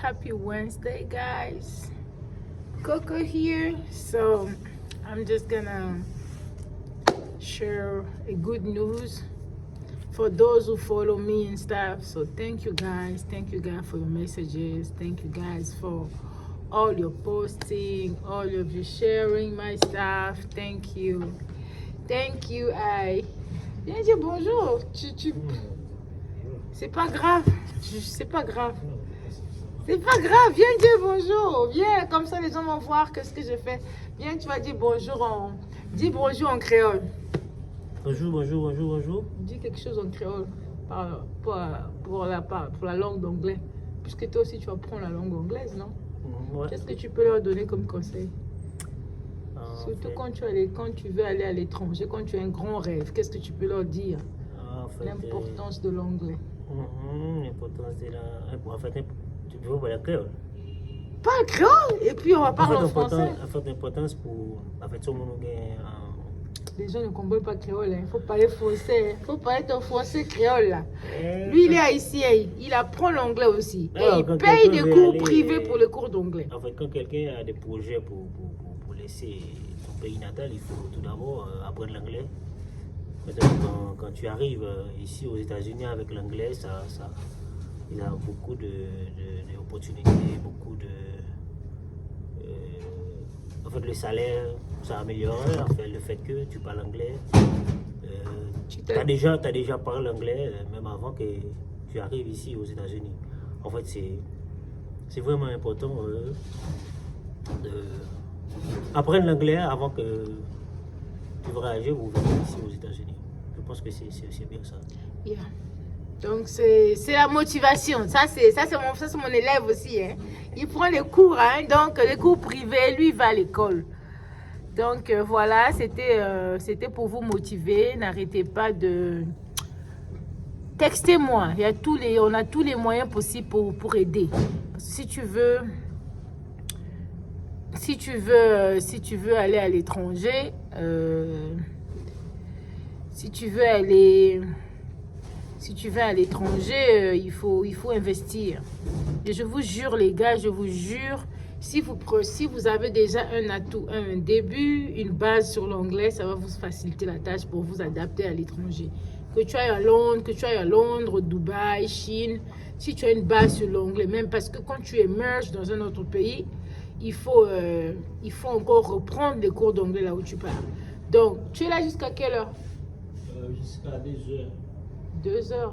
Happy Wednesday, guys. Coco here. So I'm just gonna share a good news for those who follow me and stuff. So thank you guys for your messages. Thank you guys for all your posting, all of you sharing my stuff. Thank you. I viens dire bonjour. C'est pas grave. C'est pas grave. C'est pas grave, viens dire bonjour. Viens, comme ça les gens vont voir que ce que je fais. Viens, tu vas dire bonjour dis bonjour en créole. Bonjour. Dis quelque chose en créole pour la langue d'anglais. Puisque toi aussi tu apprends la langue anglaise, non? Ouais. Qu'est-ce que tu peux leur donner comme conseil? Surtout fait, quand tu veux aller à l'étranger, quand tu as un grand rêve, qu'est-ce que tu peux leur dire? L'importance de l'anglais. L'importance de la... En fait, tu veux parler créole. Pas le créole, et puis on va parler en français. En fait, l'importance pour... En fait, tout le monde les gens ne comprennent pas créole, il faut parler français. Il faut parler ton français créole là. Lui, il est haïtien, il apprend l'anglais aussi. Et il paye des cours privés pour les cours d'anglais. En fait, quand quelqu'un a des projets pour laisser son pays natal, il faut tout d'abord apprendre l'anglais. Quand tu arrives ici aux États-Unis avec l'anglais, il y a beaucoup d'opportunités, beaucoup de... en fait, le salaire, ça améliore. En fait, le fait que tu parles anglais, tu as déjà parlé anglais, même avant que tu arrives ici aux États-Unis. En fait, c'est vraiment important d'apprendre l'anglais avant que tu voyages ou venir ici aux États-Unis. Je pense que c'est bien ça. Yeah. Donc c'est la motivation. Ça c'est mon élève aussi. Hein. Il prend les cours, hein, donc les cours privés, lui il va à l'école. Donc voilà, c'était pour vous motiver. N'arrêtez pas de textez-moi. On a tous les moyens possibles pour aider. Si tu veux aller à l'étranger, si tu veux à l'étranger, il faut investir. Et je vous jure les gars, je vous jure, si vous avez déjà un atout, un début, une base sur l'anglais, ça va vous faciliter la tâche pour vous adapter à l'étranger. Que tu ailles à Londres, Dubaï, Chine, si tu as une base sur l'anglais, même parce que quand tu émerges dans un autre pays, il faut encore reprendre les cours d'anglais là où tu pars. Donc, tu es là jusqu'à quelle heure? Jusqu'à 2 heures. 2 heures.